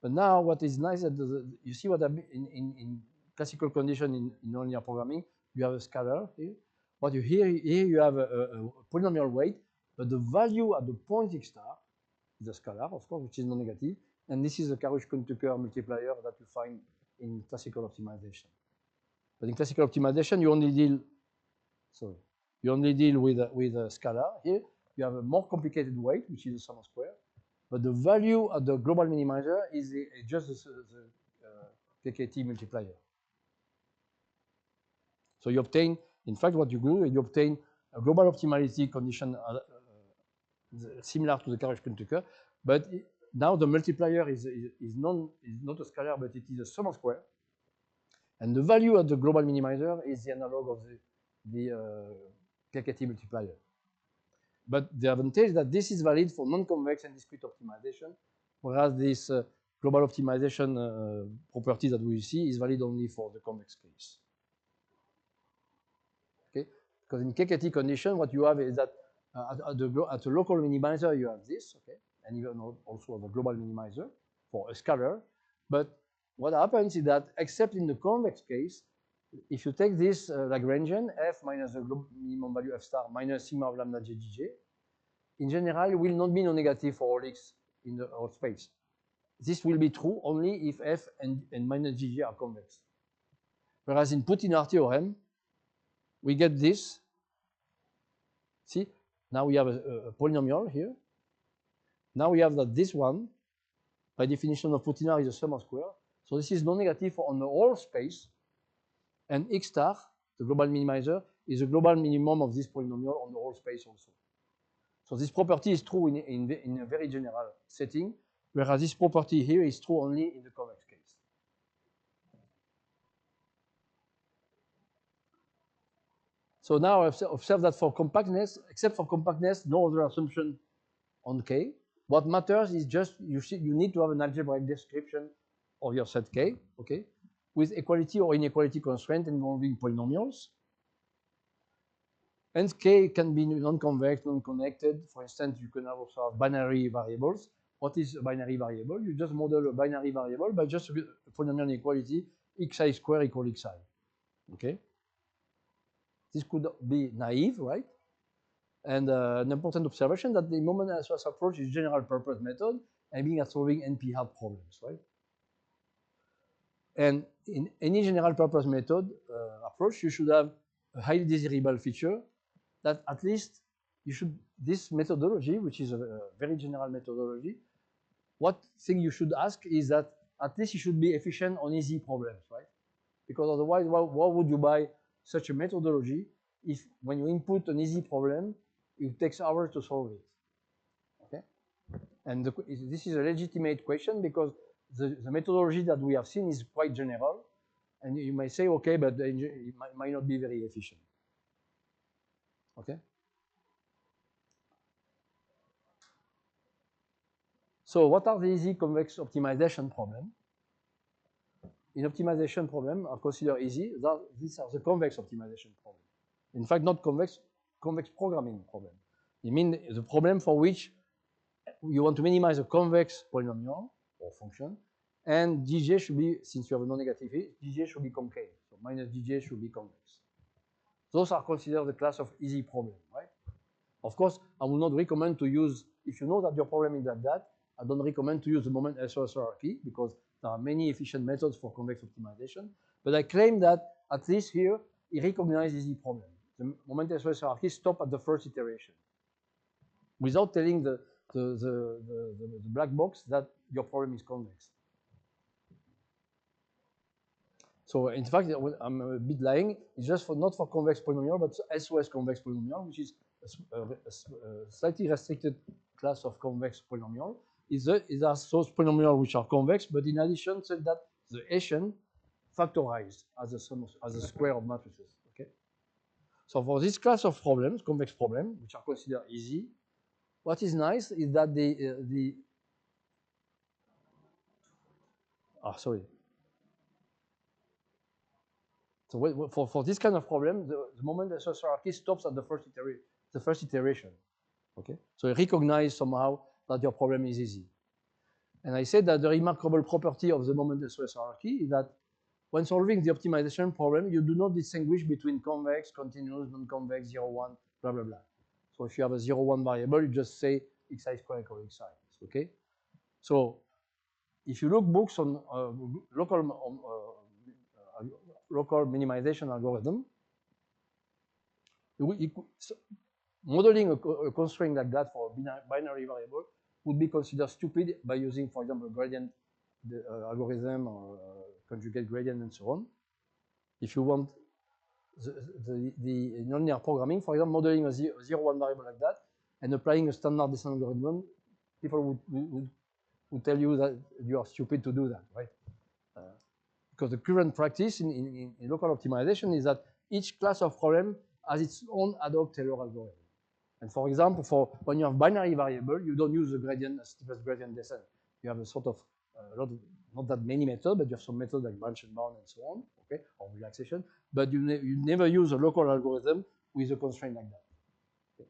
But now, what is nice is that you see what in classical condition in nonlinear programming, you have a scalar here. What you here you have a polynomial weight, but the value at the point x star is a scalar, of course, which is non-negative, and this is the Karush-Kuhn-Tucker multiplier that you find in classical optimization. But in classical optimization, you only deal with a scalar. Here, you have a more complicated weight, which is a sum of square, but the value at the global minimizer is just the KKT multiplier. So you obtain, in fact, what you do, you obtain a global optimality condition similar to the Karush-Kuhn-Tucker, but now the multiplier is not a scalar, but it is a sum of square. And the value of the global minimizer is the analog of the KKT multiplier. But the advantage that this is valid for non-convex and discrete optimization, whereas this global optimization property that we see is valid only for the convex case. Okay, because in KKT condition, what you have is that at the local minimizer you have this, okay, and even also the global minimizer for a scalar. But what happens is that, except in the convex case, if you take this Lagrangian, f minus the global minimum value f star minus sigma of lambda j, in general, it will not be non-negative for all x in the whole space. This will be true only if f and minus gj are convex. Whereas in Putinaar theorem, we get this. See, now we have a polynomial here. Now we have that this one, by definition of Putinaar, is a sum of square. So this is non-negative on the whole space. And x star, the global minimizer, is the global minimum of this polynomial on the whole space also. So this property is true in a very general setting, whereas this property here is true only in the convex case. So now observe that for compactness, except for compactness, no other assumption on K. What matters is just you need to have an algebraic description of your set K, okay, with equality or inequality constraint involving polynomials. And K can be non-convex, non-connected. For instance, you can also have binary variables. What is a binary variable? You just model a binary variable by just a polynomial inequality xi square equal xi. Okay? This could be naive, right? And an important observation that the Moment-SOS approach is general purpose method aiming at solving NP-hard problems, right? And in any general purpose method approach, you should have a highly desirable feature that at least you should, this methodology, which is a very general methodology, what thing you should ask is that at least you should be efficient on easy problems, right? Because otherwise, why would you buy such a methodology if when you input an easy problem, it takes hours to solve it, okay? And this is a legitimate question because the methodology that we have seen is quite general. And you may say, okay, but it might not be very efficient. Okay. So what are the easy convex optimization problems? In optimization problem are considered easy. These are the convex optimization problem. In fact, not convex programming problem. I mean the problem for which you want to minimize a convex polynomial or function, and Gj should be, since you have a non-negative, Gj should be concave. So minus Gj should be convex. Those are considered the class of easy problem, right? Of course, I will not recommend to use, if you know that your problem is like that, I don't recommend to use the Moment-SOS hierarchy because there are many efficient methods for convex optimization. But I claim that at least here, it recognizes easy problem. The Moment-SOS hierarchy stops at the first iteration without telling the black box that your problem is convex. So in fact, I'm a bit lying. It's just not for convex polynomial, but SOS convex polynomial, which is a slightly restricted class of convex polynomial. It are those polynomials which are convex, but in addition, said that the Hessian factorized as a sum as a square of matrices. Okay. So for this class of problems, convex problems, which are considered easy, what is nice is that So for this kind of problem, the Moment-SOS hierarchy stops at the first iteration. Okay, so it recognizes somehow that your problem is easy. And I said that the remarkable property of the Moment-SOS hierarchy is that when solving the optimization problem, you do not distinguish between convex, continuous, non-convex, 0, 1, blah, blah, blah. So if you have a 0, 1 variable, you just say xi squared equal xi. Okay. So if you look books on local minimization algorithm, modeling a constraint like that for a binary variable would be considered stupid by using, for example, gradient algorithm or conjugate gradient and so on. If you want the nonlinear programming, for example, modeling a 0, 1 variable like that and applying a standard descent algorithm, people would tell you that you are stupid to do that, right? Because the current practice in local optimization is that each class of problem has its own ad hoc Taylor algorithm. And for example, for when you have binary variable, you don't use the gradient, steepest gradient descent. You have a sort of not that many methods, but you have some methods like branch and bound and so on, okay, or relaxation. But you never use a local algorithm with a constraint like that. Okay.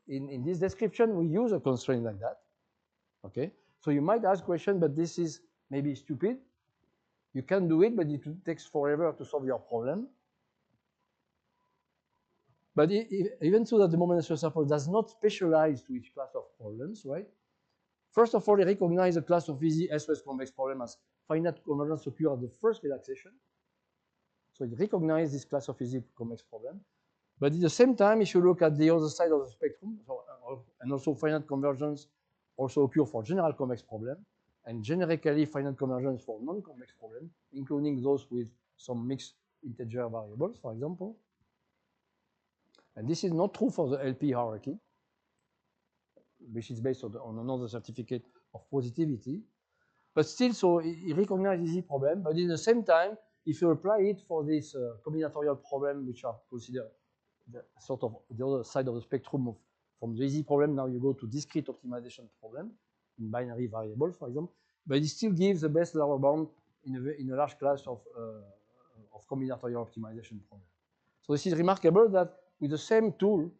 In this description, we use a constraint like that. Okay. So you might ask question, but this is maybe stupid. You can do it, but it takes forever to solve your problem. But even so that the Moment-SOS approach does not specialize to each class of problems, right? First of all, it recognizes a class of easy SOS convex problem as finite convergence occur at the first relaxation. So it recognizes this class of easy convex problem. But at the same time, if you look at the other side of the spectrum, and also finite convergence also occur for general convex problem, and generically finite convergence for non-convex problem, including those with some mixed integer variables, for example. And this is not true for the LP hierarchy, which is based on another certificate of positivity. But still, so it recognizes easy problem, but in the same time, if you apply it for this combinatorial problem, which are considered the sort of the other side of the spectrum from the easy problem, now you go to discrete optimization problem in binary variables, for example, but it still gives the best lower bound in a large class of combinatorial optimization problem. So this is remarkable that with the same tool,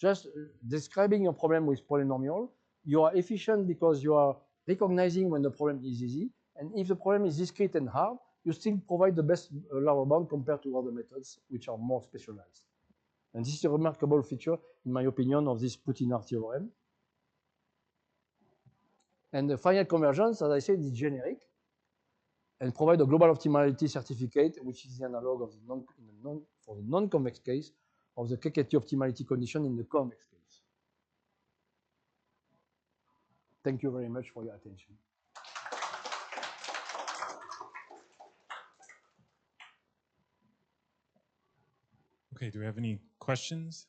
just describing your problem with polynomial, you are efficient because you are recognizing when the problem is easy, and if the problem is discrete and hard, you still provide the best lower bound compared to other methods which are more specialized. And this is a remarkable feature, in my opinion, of this Putinar theorem. And the finite convergence, as I said, is generic and provide a global optimality certificate, which is the analog of for the non-convex case of the KKT optimality condition in the convex case. Thank you very much for your attention. Okay, do we have any questions?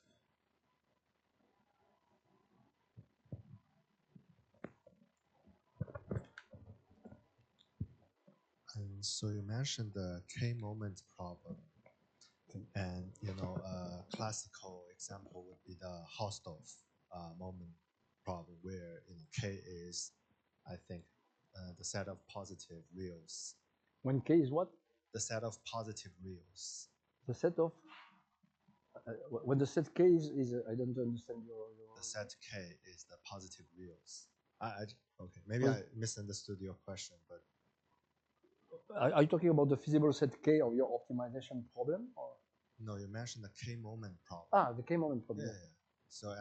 And so you mentioned the K-moment problem. And, you know, a classical example would be the Hausdorff moment problem, where, you know, K is, I think, the set of positive reals. When K is what? The set of positive reals. The set of? When the set K is I don't understand your... The set K is the positive reals. Okay, maybe I misunderstood your question, but... Are you talking about the feasible set K of your optimization problem? Or? No, you mentioned the K-moment problem. Ah, the K-moment problem. Yeah, yeah. So,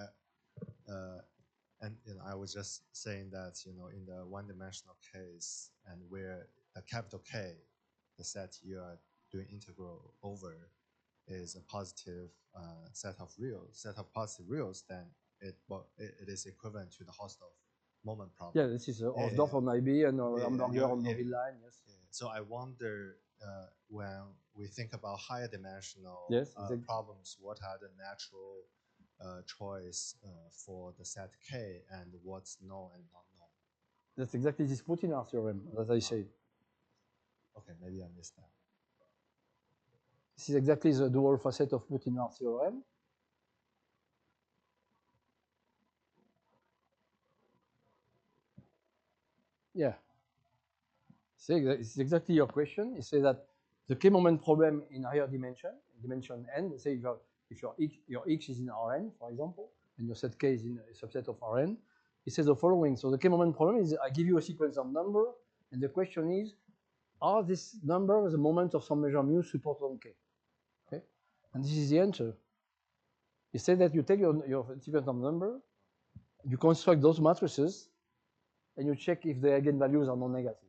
and you know, I was just saying that, you know, in the one-dimensional case, and where the capital K, the set you are doing integral over, is a positive set of positive reals, then it is equivalent to the Hausdorff moment problem. Yeah, this is Hausdorff on IB and Hamburger on the real line. Yes. Yeah. So I wonder when we think about higher dimensional problems, what are the natural choice for the set K and what's known and not known? That's exactly this Putinar theorem, as I said. Okay, maybe I missed that. This is exactly the dual facet of Putinar theorem. Yeah. It's exactly your question. You say that the K-moment problem in higher dimension n, say if your X is in Rn, for example, and your set K is in a subset of Rn, it says the following. So the K-moment problem is I give you a sequence of number, and the question is, are this number the moment of some measure mu supported on K? Okay? And this is the answer. You say that you take your sequence of number, you construct those matrices, and you check if the eigenvalues are non-negative.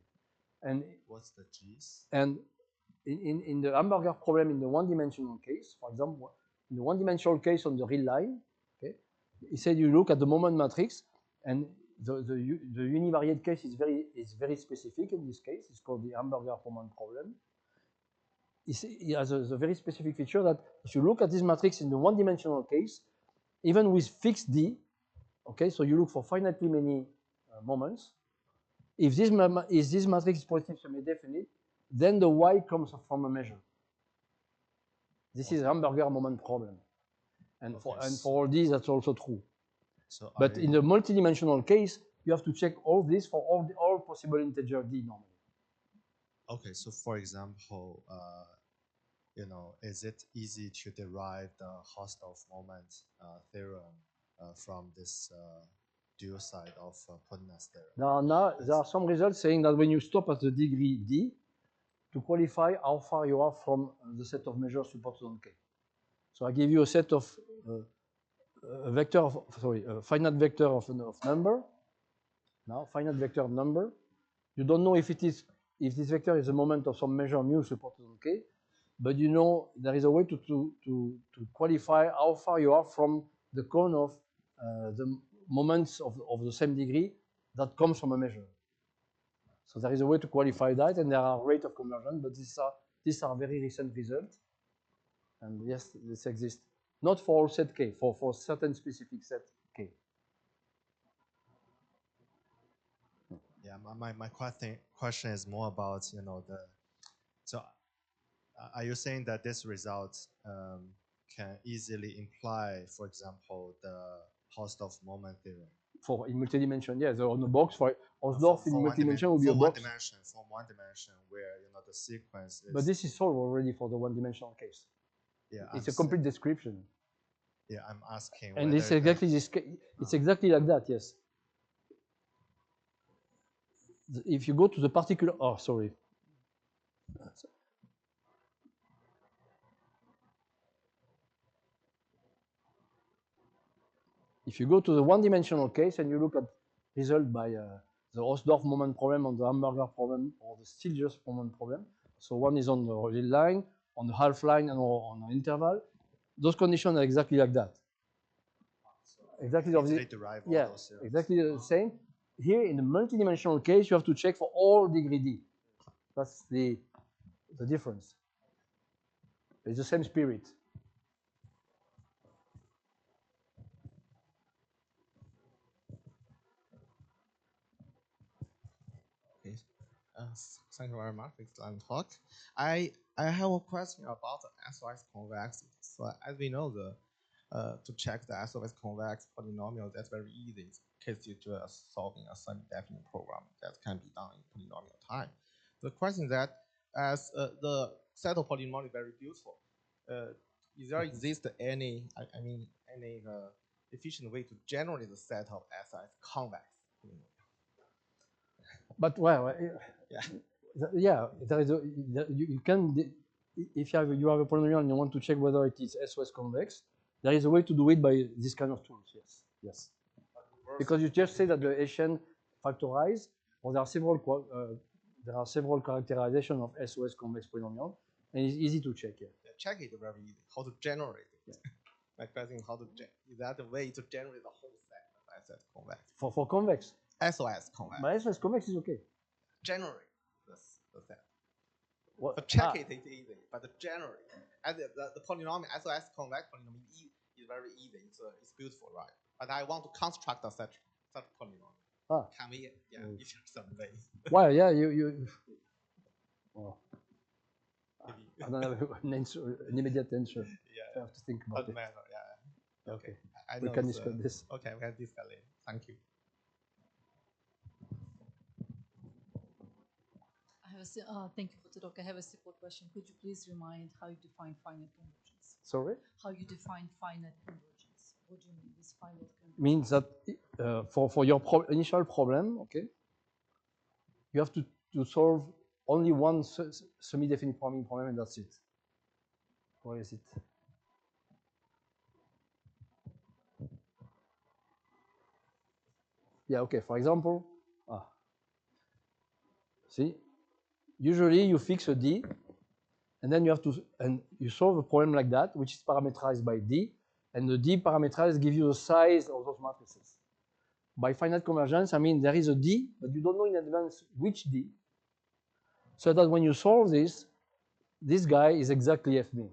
And what's the G's? And in the Hamburger problem, in the one-dimensional case, for example, in the one-dimensional case on the real line, okay, he said you look at the moment matrix, and the univariate case is very specific in this case. It's called the Hamburger moment problem. It has a very specific feature that if you look at this matrix in the one-dimensional case, even with fixed D, okay, so you look for finitely many moments. If this matrix is positive semi-definite, then the Y comes from a measure. This is a Hamburger moment problem. And Okay, for all these, that's also true. So But in the multidimensional case, you have to check all this for all possible integer d normally. okay, so for example, you know, is it easy to derive the Hausdorff moment theorem from this dual side of Putnam's theorem? There are some results saying that when you stop at the degree d, to qualify how far you are from the set of measures supported on K. So I give you a set of a vector of, sorry, a finite vector of number. Now, finite vector of number. You don't know if this vector is a moment of some measure mu supported on K, but you know there is a way to qualify how far you are from the cone of the moments of the same degree that comes from a measure. So there is a way to qualify that, and there are rate of conversion, but these are very recent results. And yes, this exists. Not for all set K, for certain specific set K. Yeah, my question is more about, you know, so are you saying that this result can easily imply, for example, the Hausdorff moment theorem? For in multidimension, yes, on the box for Hausdorff in multidimension will be a box. For one dimension, where you know the sequence is. But this is solved already for the one-dimensional case. Yeah, it's a complete description. Yeah, I'm asking. And it's exactly this. It's exactly like that. Yes. If you go to the particular, oh, sorry. If you go to the one-dimensional case and you look at result by the Hausdorff moment problem on the hamburger problem or the Stieltjes moment problem, so one is on the real line, on the half line, and on the interval, those conditions are exactly like that. Exactly yeah, exactly the same. Here in the multidimensional case, you have to check for all degree d. That's the difference. It's the same spirit. Okay. Thank you very much for excellent talk. I have a question about the SOS convex. So as we know, to check the SOS convex polynomial, that's very easy. It's case you just solving a semi-definite program that can be done in polynomial time. The question is that as the set of polynomial is very beautiful, is there exist any any efficient way to generate the set of SOS convex? But well, yeah, there is you can, if you have a polynomial and you want to check whether it is SOS convex, there is a way to do it by this kind of tools. Yes, yes. Because you just say that the Hessian factorize, or there are several characterizations of SOS convex polynomial, and it's easy to check. Yeah. Check it very easy. How to generate it? Yeah. My question is how to is that a way to generate the whole set of SOS convex? For convex. SOS convex. But SOS convex is okay. Generate the set. What? But check it is easy, but the generate and the polynomial SOS convex polynomial is very easy. It's beautiful, right? But I want to construct such polynomial. Can we? Yeah, if there's some way. Well, yeah, you. Well, I don't have an immediate answer. Yeah, I have to think about it. Matter, yeah. Okay. We can discuss this. Okay, we can discuss it. Thank you. Thank you for the talk. I have a simple question. Could you please remind how you define finite convergence? Sorry? How you define finite convergence? What do you mean with finite convergence? Means that for your initial problem, okay, you have to solve only one semi-definite programming problem, and that's it. Where is it? Yeah, okay, for example, see, usually you fix a D, and then you have to, and you solve a problem like that, which is parameterized by D, and the D parameterized gives you the size of those matrices. By finite convergence, I mean there is a D, but you don't know in advance which D, so that when you solve this, this guy is exactly F min.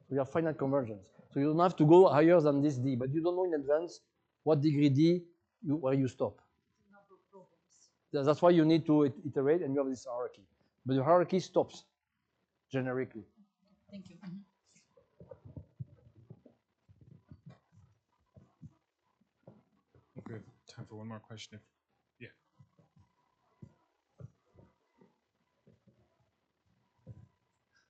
So you have finite convergence. So you don't have to go higher than this D, but you don't know in advance what degree D where you stop. That's why you need to iterate, and you have this hierarchy. But the hierarchy stops generically. Thank you. time for one more question. Yeah.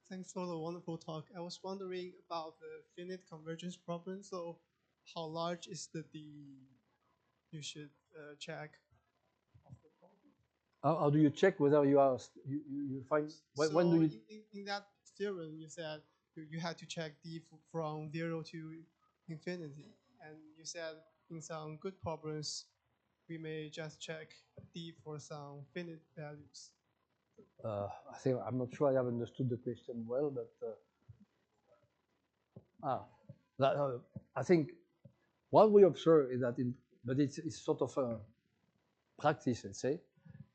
Thanks for the wonderful talk. I was wondering about the finite convergence problem. So how large is the D you should check of the problem? How do you check whether you are you find when do you in that theorem you said you had to check D from 0 to infinity, and you said in some good problems we may just check D for some finite values. I think I'm not sure I have understood the question well, but I think what we observe is that but it's sort of a practice, let's say,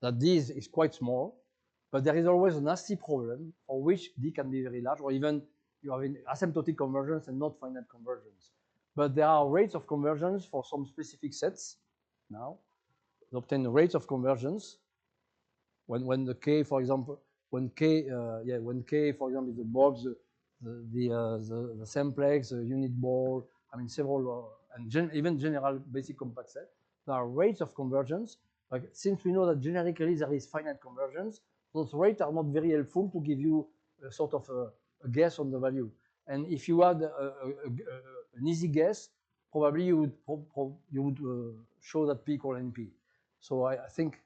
that D is quite small, but there is always a nasty problem for which D can be very large, or even you have asymptotic convergence and not finite convergence. But there are rates of convergence for some specific sets now. We obtain rates of convergence when the K, for example, when K, for example, is the box, the simplex, the unit ball, I mean several, and even general basic compact set, there are rates of convergence. Like, since we know that generically there is finite convergence, those rates are not very helpful to give you a sort of a guess on the value. And if you had an easy guess, probably you would show that P equal NP. So I think,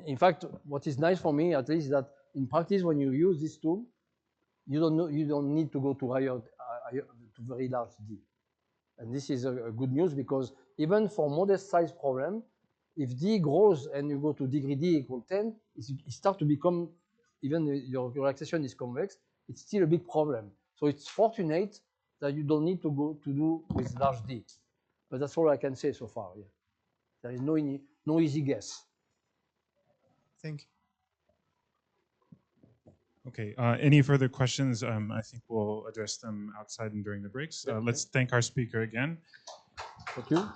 in fact, what is nice for me, at least, is that in practice, when you use this tool, you don't need to go to to very large D. And this is a good news, because even for modest size problem, if D grows and you go to degree D equal 10, it starts to become, even your relaxation is convex, it's still a big problem. So it's fortunate that you don't need to go to do with large D. But that's all I can say so far. Yeah. There is no easy guess. Thank you. Okay, any further questions? I think we'll address them outside and during the breaks. Let's thank our speaker again. Thank you.